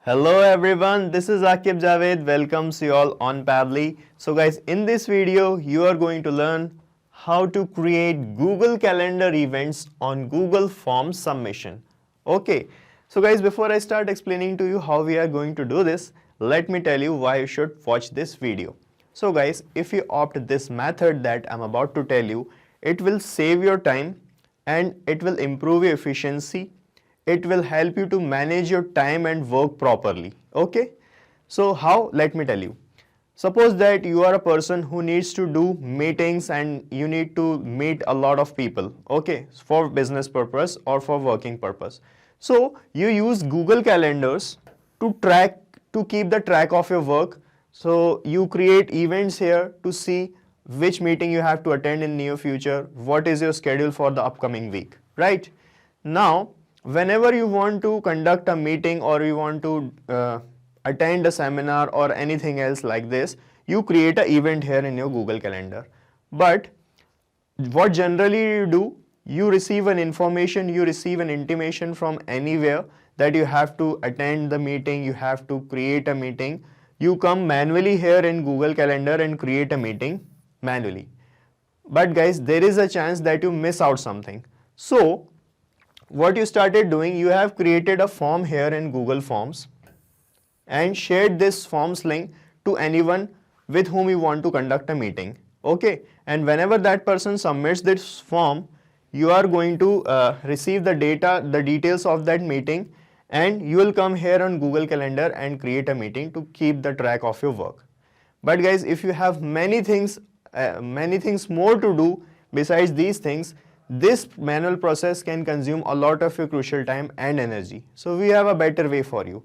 Hello everyone, this is 𝗪𝗵𝘆 𝗣𝗯𝗯𝗹𝘆 welcomes you all on Pabbly. So guys, in this video you are going to learn how to create Google Calendar events on Google Forms submission. Okay, so guys, before I start explaining to you how we are going to do this, let me tell you why you should watch this video. So guys, if you opt this method that I'm about to tell you, it will save your time and it will improve your efficiency. It will help you to manage your time and work properly. Okay, so how? Let me tell you. Suppose that you are a person who needs to do meetings and you need to meet a lot of people, okay, for business purpose or for working purpose. So you use Google Calendars to keep the track of your work. So you create events here to see which meeting you have to attend in near future, what is your schedule for the upcoming week, right? Now, whenever you want to conduct a meeting or you want to attend a seminar or anything else like this, you create an event here in your Google Calendar. But what generally you do, you receive an information, you receive an intimation from anywhere that you have to attend the meeting, you have to create a meeting. You come manually here in Google Calendar and create a meeting manually. But guys, there is a chance that you miss out something. So what you started doing, you have created a form here in Google Forms and shared this forms link to anyone with whom you want to conduct a meeting. Okay, and whenever that person submits this form, you are going to receive the details of that meeting, and you will come here on Google Calendar and create a meeting to keep the track of your work. But guys, if you have many things more to do besides these things, this manual process can consume a lot of your crucial time and energy. So we have a better way for you.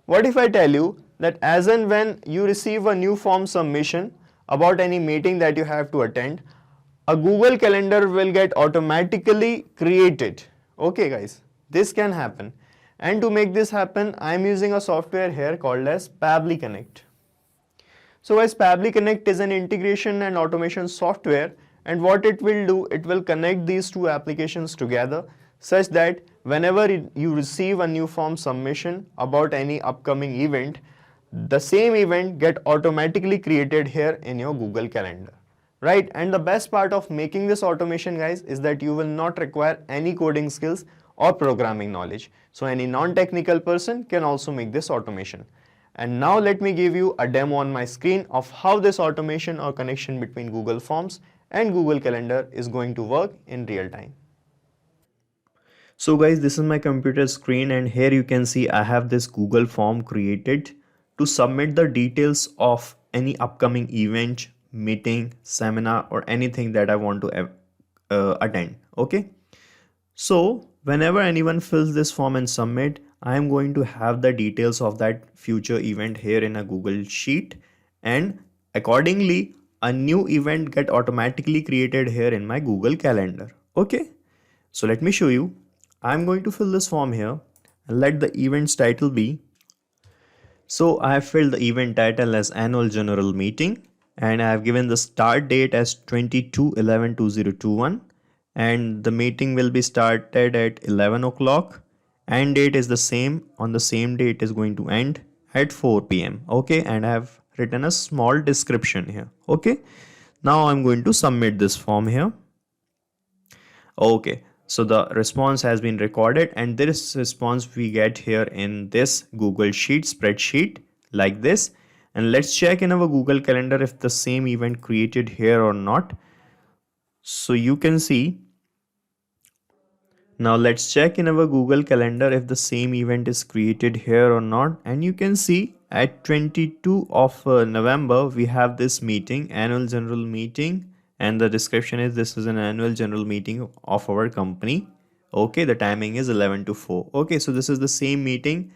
What if I tell you that as and when you receive a new form submission about any meeting that you have to attend, a Google Calendar will get automatically created. Okay guys, this can happen. And to make this happen, I am using a software here called as Pabbly Connect. So guys, Pabbly Connect is an integration and automation software, and what it will do, it will connect these two applications together such that whenever you receive a new form submission about any upcoming event, the same event get automatically created here in your Google Calendar, right? And the best part of making this automation, guys, is that you will not require any coding skills or programming knowledge. So any non-technical person can also make this automation. And now let me give you a demo on my screen of how this automation or connection between Google Forms and Google Calendar is going to work in real time. So guys, this is my computer screen, and here you can see I have this Google form created to submit the details of any upcoming event, meeting, seminar, or anything that I want to attend. Okay, so whenever anyone fills this form and submit, I am going to have the details of that future event here in a Google Sheet, and accordingly a new event get automatically created here in my Google Calendar. Okay, so let me show you. I'm going to fill this form here and let the event's title be. So I have filled the event title as Annual General Meeting, and I have given the start date as 22/11/2021, and the meeting will be started at 11 o'clock. End date is the same. On the same date is going to end at 4 p.m. Okay, and I have written a small description here. Okay, now I'm going to submit this form here. Okay, so the response has been recorded, and this response we get here in this Google Sheet spreadsheet like this. And let's check in our Google Calendar if the same event created here or not. So you can see. Now let's check in our Google Calendar if the same event is created here or not. And you can see at 22 of November, we have this meeting, Annual General Meeting. And the description is this is an annual general meeting of our company. Okay, the timing is 11 to 4. Okay, so this is the same meeting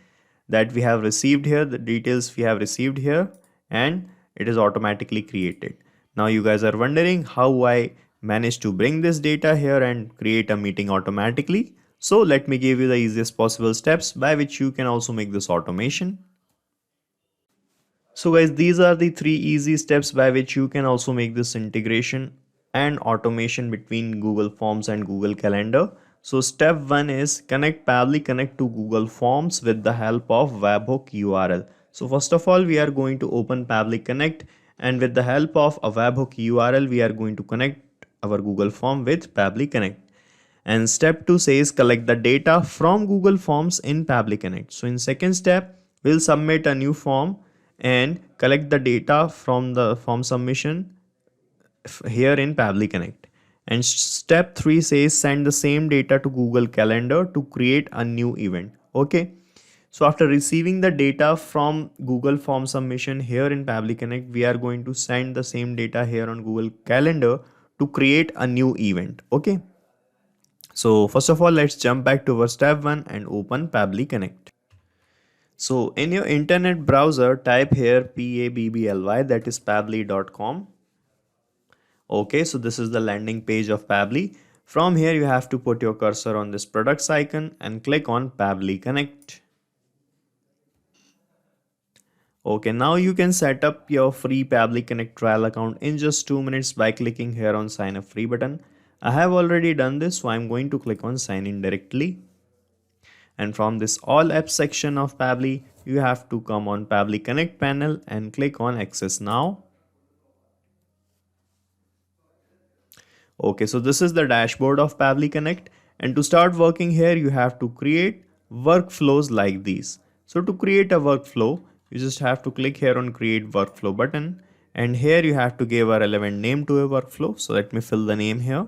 that we have received here, the details we have received here, and it is automatically created. Now you guys are wondering how I managed to bring this data here and create a meeting automatically. So let me give you the easiest possible steps by which you can also make this automation. So guys, these are the 3 easy steps by which you can also make this integration and automation between Google Forms and Google Calendar. So step 1 is connect Pabbly Connect to Google Forms with the help of webhook URL. So first of all, we are going to open Pabbly Connect, and with the help of a webhook URL, we are going to connect our Google Form with Pabbly Connect. And step 2 says collect the data from Google Forms in Pabbly Connect. So in second step, we'll submit a new form and collect the data from the form submission here in Pabbly Connect. And step 3 says send the same data to Google Calendar to create a new event. Okay. So after receiving the data from Google Form submission here in Pabbly Connect, we are going to send the same data here on Google Calendar to create a new event. Okay. So first of all, let's jump back to our step 1 and open Pabbly Connect. So in your internet browser, type here Pabbly, that is pabbly.com. Okay, so this is the landing page of Pabbly. From here, you have to put your cursor on this products icon and click on Pabbly Connect. Okay, now you can set up your free Pabbly Connect trial account in just 2 minutes by clicking here on sign up free button. I have already done this, so I'm going to click on sign in directly. And from this all apps section of Pabbly, you have to come on Pabbly Connect panel and click on access now. Okay, so this is the dashboard of Pabbly Connect, and to start working here, you have to create workflows like these. So to create a workflow, you just have to click here on create workflow button, and here you have to give a relevant name to a workflow. So let me fill the name here.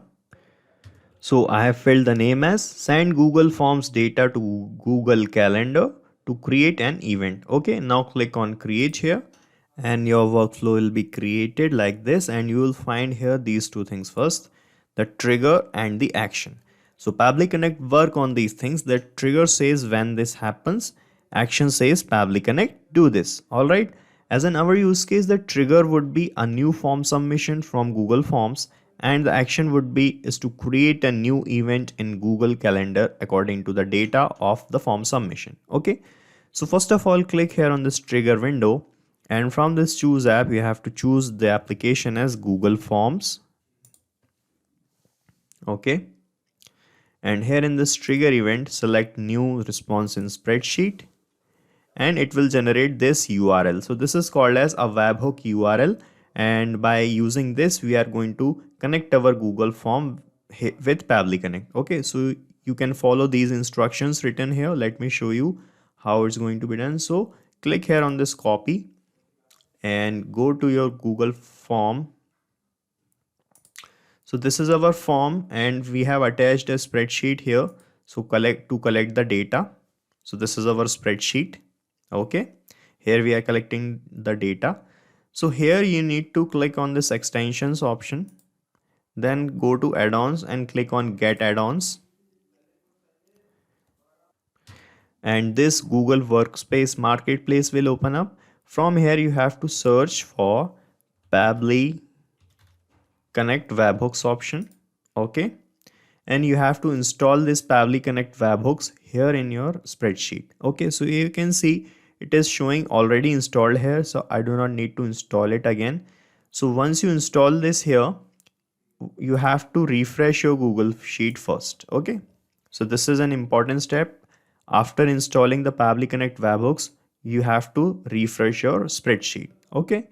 So I have filled the name as send Google Forms data to Google Calendar to create an event. Okay, now click on create here, and your workflow will be created like this, and you will find here these two things first, the trigger and the action. So Pabbly Connect work on these things. The trigger says when this happens, action says Pabbly Connect do this. Alright, as in our use case, the trigger would be a new form submission from Google Forms, and the action would be is to create a new event in Google Calendar according to the data of the form submission. Okay, so first of all, click here on this trigger window, and from this choose app, you have to choose the application as Google Forms. Okay, and here in this trigger event, select new response in spreadsheet, and it will generate this URL. So this is called as a webhook URL, and by using this, we are going to connect our Google form with Pabbly Connect. Okay, so you can follow these instructions written here. Let me show you how it's going to be done. So click here on this copy and go to your Google form. So this is our form, and we have attached a spreadsheet here. So collect the data. So this is our spreadsheet. Okay, here we are collecting the data. So here you need to click on this extensions option, then go to add-ons and click on get add-ons. And this Google Workspace Marketplace will open up. From here you have to search for Pabbly Connect webhooks option. Okay, and you have to install this Pabbly Connect webhooks here in your spreadsheet. Okay, so you can see it is showing already installed here, so I do not need to install it again. So once you install this here, you have to refresh your Google Sheet first. Okay, so this is an important step. After installing the Pabbly Connect webhooks, you have to refresh your spreadsheet. Okay,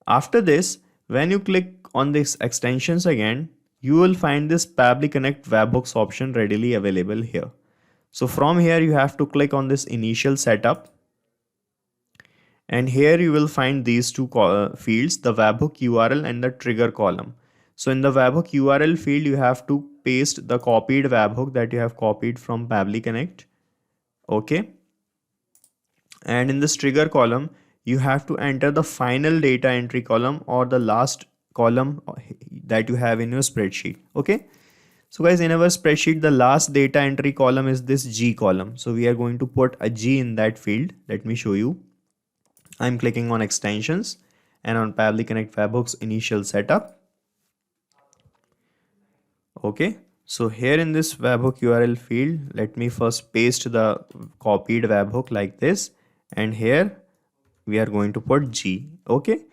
after this, when you click on this extensions again, you will find this Pabbly Connect webhooks option readily available here. So from here you have to click on this initial setup, and here you will find these two fields, the webhook URL and the trigger column. So in the webhook URL field, you have to paste the copied webhook that you have copied from Pabbly Connect. Okay, and in this trigger column, you have to enter the final data entry column or the last column that you have in your spreadsheet. Okay, so guys, in our spreadsheet, the last data entry column is this G column. So we are going to put a G in that field. Let me show you. I'm clicking on extensions and on Pabbly Connect webhooks initial setup. Okay, so here in this webhook URL field, let me first paste the copied webhook like this, and here we are going to put G. Okay,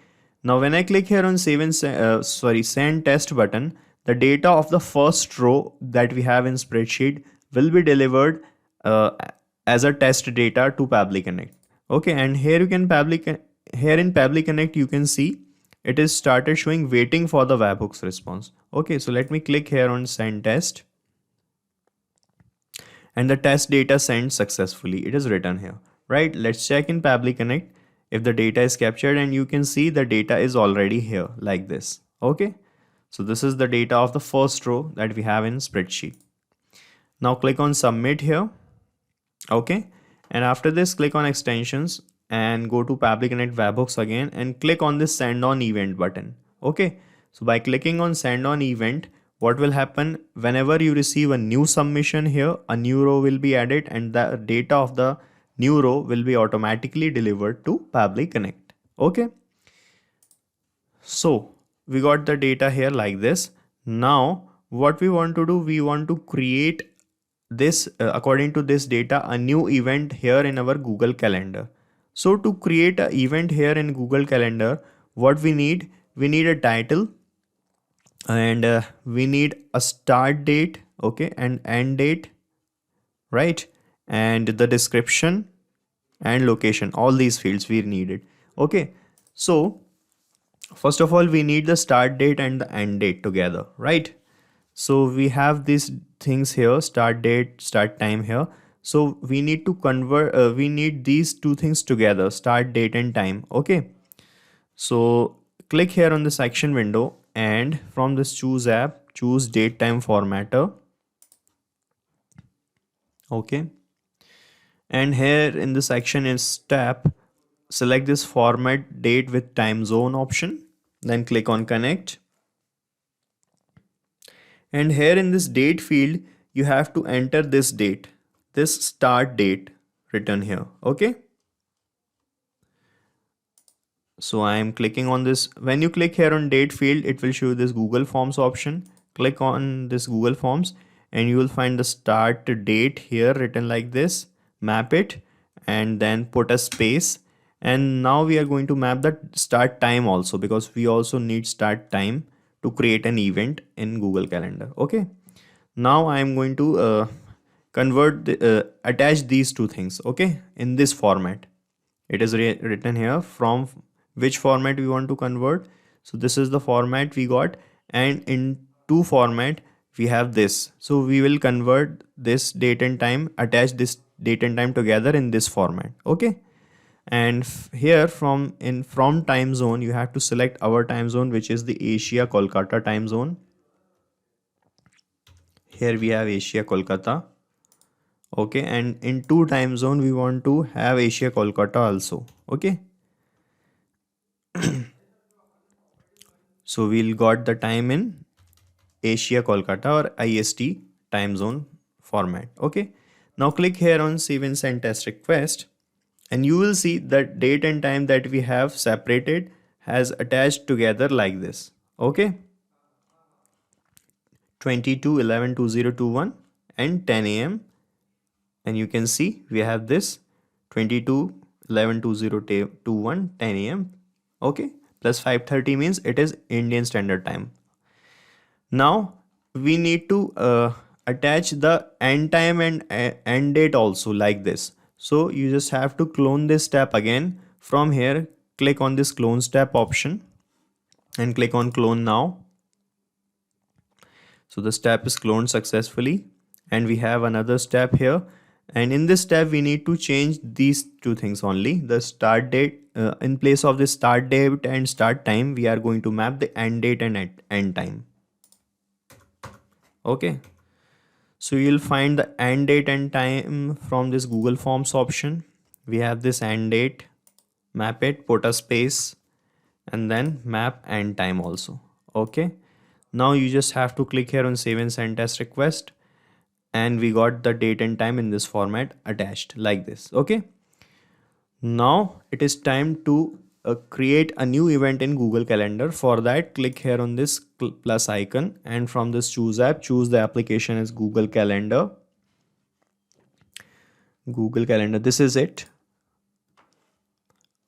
now when I click here on send test button, the data of the first row that we have in spreadsheet will be delivered as a test data to Pabbly Connect. Okay, and here you can here in Pabbly Connect you can see it is started showing waiting for the webhooks response. Okay, so let me click here on send test, and the test data sent successfully. It is written here, right? Let's check in Pabbly Connect if the data is captured, and you can see the data is already here like this. Okay, so this is the data of the first row that we have in spreadsheet. Now click on submit here. Okay, and after this click on extensions and go to Pabbly Connect webhooks again and click on this send on event button. Okay, so by clicking on send on event, what will happen whenever you receive a new submission here, a new row will be added and the data of the new row will be automatically delivered to Pabbly Connect. Okay, so we got the data here like this. Now what we want to do, we want to create this according to this data a new event here in our Google Calendar. So to create an event here in Google Calendar, what we need a title, and we need a start date, okay, and end date, right, and the description and location. All these fields we needed. Okay, so first of all we need the start date and the end date together, right? So we have these things here, start date, start time here. So we need to convert, we need these two things together, start date and time. Okay, so click here on the section window, and from this choose app, choose date time formatter. Okay, and here in the section is tab, select this format date with time zone option, then click on connect. And here in this date field, you have to enter this date, this start date written here. Okay. So I am clicking on this. When you click here on date field, it will show this Google Forms option. Click on this Google Forms and you will find the start date here written like this. Map it and then put a space. And now we are going to map the start time also, because we also need start time to create an event in Google Calendar. Okay, now I am going to attach these two things, okay, in this format. It is written here from which format we want to convert. So this is the format we got, and in two format we have this. So we will convert this date and time, attach this date and time together in this format. Okay, and here from time zone you have to select our time zone, which is the Asia Kolkata time zone. Here we have Asia Kolkata. Okay, and in two time zone we want to have Asia Kolkata also. Okay, so we'll got the time in Asia Kolkata or IST time zone format. Okay, now click here on save and send test request, and you will see that date and time that we have separated has attached together like this. Okay, 22/11/2021 and 10 a.m. and you can see we have this 22/11/2021 10 a.m. okay, plus 5:30 means it is Indian Standard Time. Now we need to attach the end time and end date also like this. So you just have to clone this step again. From here, click on this clone step option and click on clone now. So the step is cloned successfully, and we have another step here. And in this step, we need to change these two things only. The start date, in place of the start date and start time, we are going to map the end date and end time. Okay. So you'll find the end date and time from this Google Forms option. We have this end date, map it, put a space, and then map end time also. Okay. Now you just have to click here on save and send test request, and we got the date and time in this format attached like this. Okay. Now it is time to create a new event in Google Calendar. For that, click here on this plus icon, and from this choose app, choose the application as Google Calendar. Google Calendar, this is it.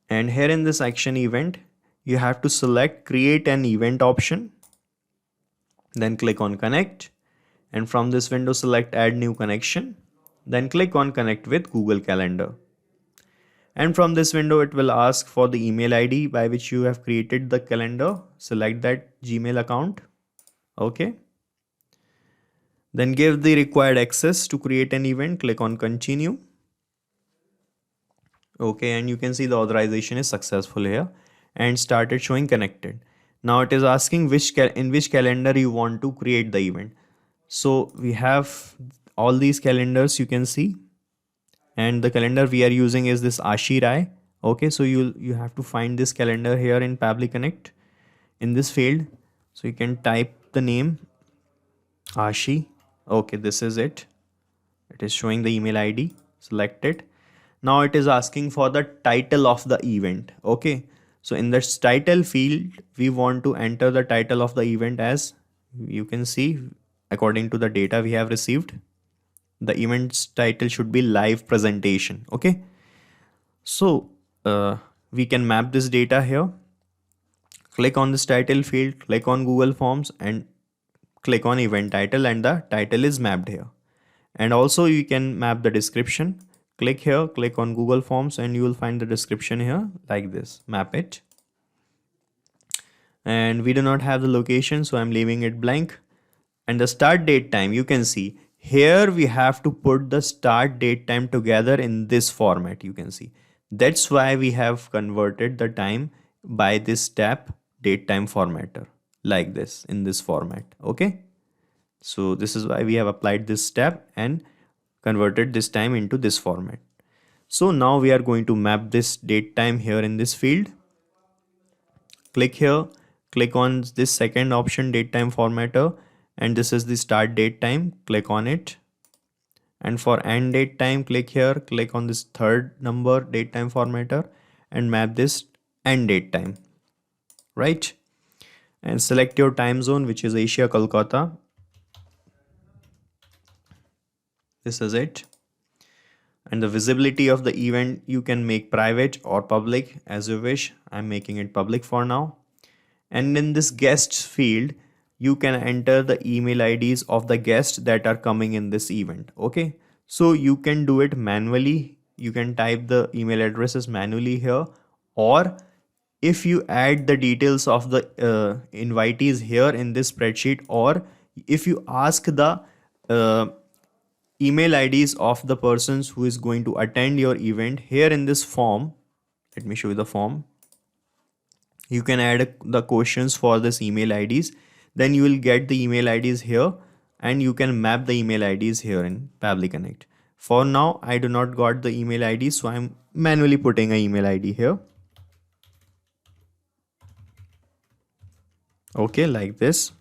And here in this action event, you have to select create an event option. Then click on connect, and from this window select add new connection, then click on connect with Google Calendar. And from this window it will ask for the email ID by which you have created the calendar. Select that Gmail account. Okay. Then give the required access to create an event. Click on continue. Okay, and you can see the authorization is successful here and started showing connected. Now it is asking in which calendar you want to create the event. So we have all these calendars you can see, and the calendar we are using is this 𝗪𝗍 𝗖. Okay, so you have to find this calendar here in Pabbly Connect in this field. So you can type the name 𝗪𝗍. Okay, this is it. It is showing the email ID. Select it. Now it is asking for the title of the event. Okay, so in this title field we want to enter the title of the event as, you can see, according to the data we have received, the event's title should be live presentation. Okay, so we can map this data here. Click on this title field, click on Google Forms and click on event title, and the title is mapped here. And also you can map the description. Click here, click on Google Forms, and you will find the description here like this. Map it. And we do not have the location, so I'm leaving it blank. And the start date time, you can see here we have to put the start date time together in this format. You can see that's why we have converted the time by this step date time formatter like this in this format. Okay, so this is why we have applied this step and converted this time into this format. So now we are going to map this date time here in this field. Click here, click on this second option, date time formatter, and this is the start date time. Click on it. And for end date time, click here, click on this third number date time formatter and map this end date time, right? And select your time zone, which is Asia, Kolkata. This is it. And the visibility of the event you can make private or public as you wish. I'm making it public for now. And in this guests field, you can enter the email IDs of the guests that are coming in this event. Okay, so you can do it manually. You can type the email addresses manually here, or if you add the details of the invitees here in this spreadsheet, or if you ask the email IDs of the persons who is going to attend your event here in this form. Let me show you the form. You can add the questions for this email IDs. Then you will get the email IDs here and you can map the email IDs here in Pabbly Connect. For now, I do not got the email ID, so I'm manually putting an email ID here. Okay, like this.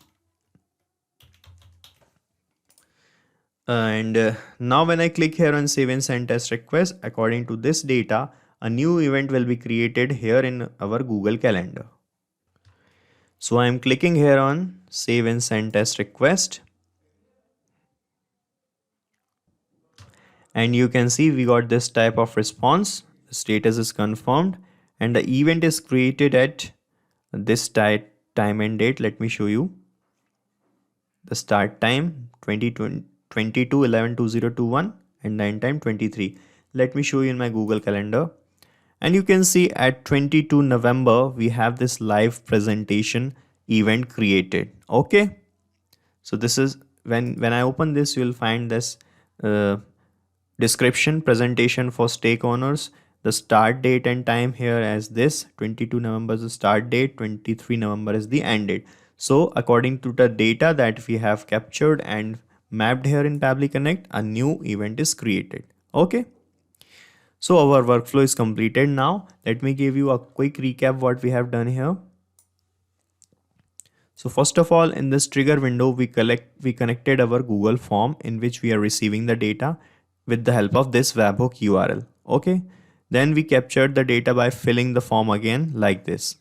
And now when I click here on save and send test request, according to this data, a new event will be created here in our Google Calendar. So I'm clicking here on save and send test request. And you can see we got this type of response. The status is confirmed and the event is created at this time and date. Let me show you. The start time 22/11/2021 and end time 23. Let me show you in my Google Calendar. And you can see at 22 November, we have this live presentation event created. Okay. So this is when I open this, you will find this description, presentation for stake owners, the start date and time here as this. 22 November is the start date, 23 November is the end date. So according to the data that we have captured and mapped here in Pabbly Connect, a new event is created. Okay. So our workflow is completed now. Let me give you a quick recap what we have done here. So first of all, in this trigger window, we connected our Google form in which we are receiving the data with the help of this webhook URL. Okay. Then we captured the data by filling the form again like this.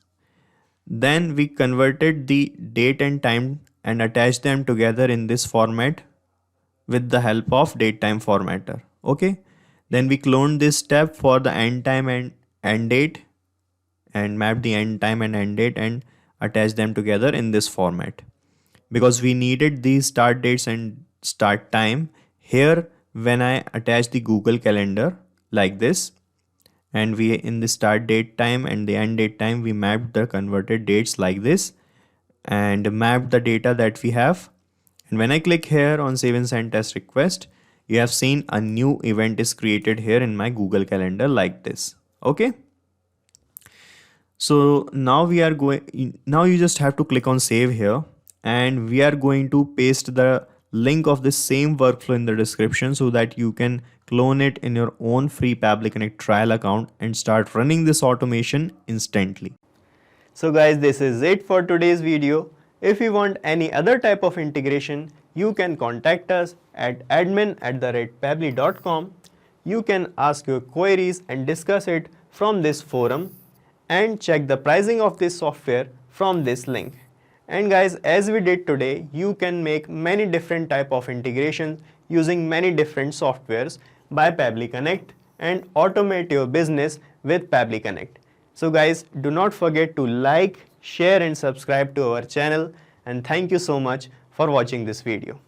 Then we converted the date and time and attached them together in this format with the help of date time formatter. Okay. Then we cloned this step for the end time and end date and mapped the end time and end date and attached them together in this format because we needed these start dates and start time. Here when I attach the Google Calendar like this, and we in the start date time and the end date time we mapped the converted dates like this and mapped the data that we have. And when I click here on save and send test request, you have seen a new event is created here in my Google Calendar like this. Okay. So now you just have to click on save here, and we are going to paste the link of the same workflow in the description so that you can clone it in your own free Pabbly Connect trial account and start running this automation instantly. So guys, this is it for today's video. If you want any other type of integration, you can contact us at admin@pabbly.com. You can ask your queries and discuss it from this forum, and check the pricing of this software from this link. And guys, as we did today, you can make many different type of integrations using many different softwares by Pabbly Connect and automate your business with Pabbly Connect. So guys, do not forget to like, share and subscribe to our channel, and thank you so much for watching this video.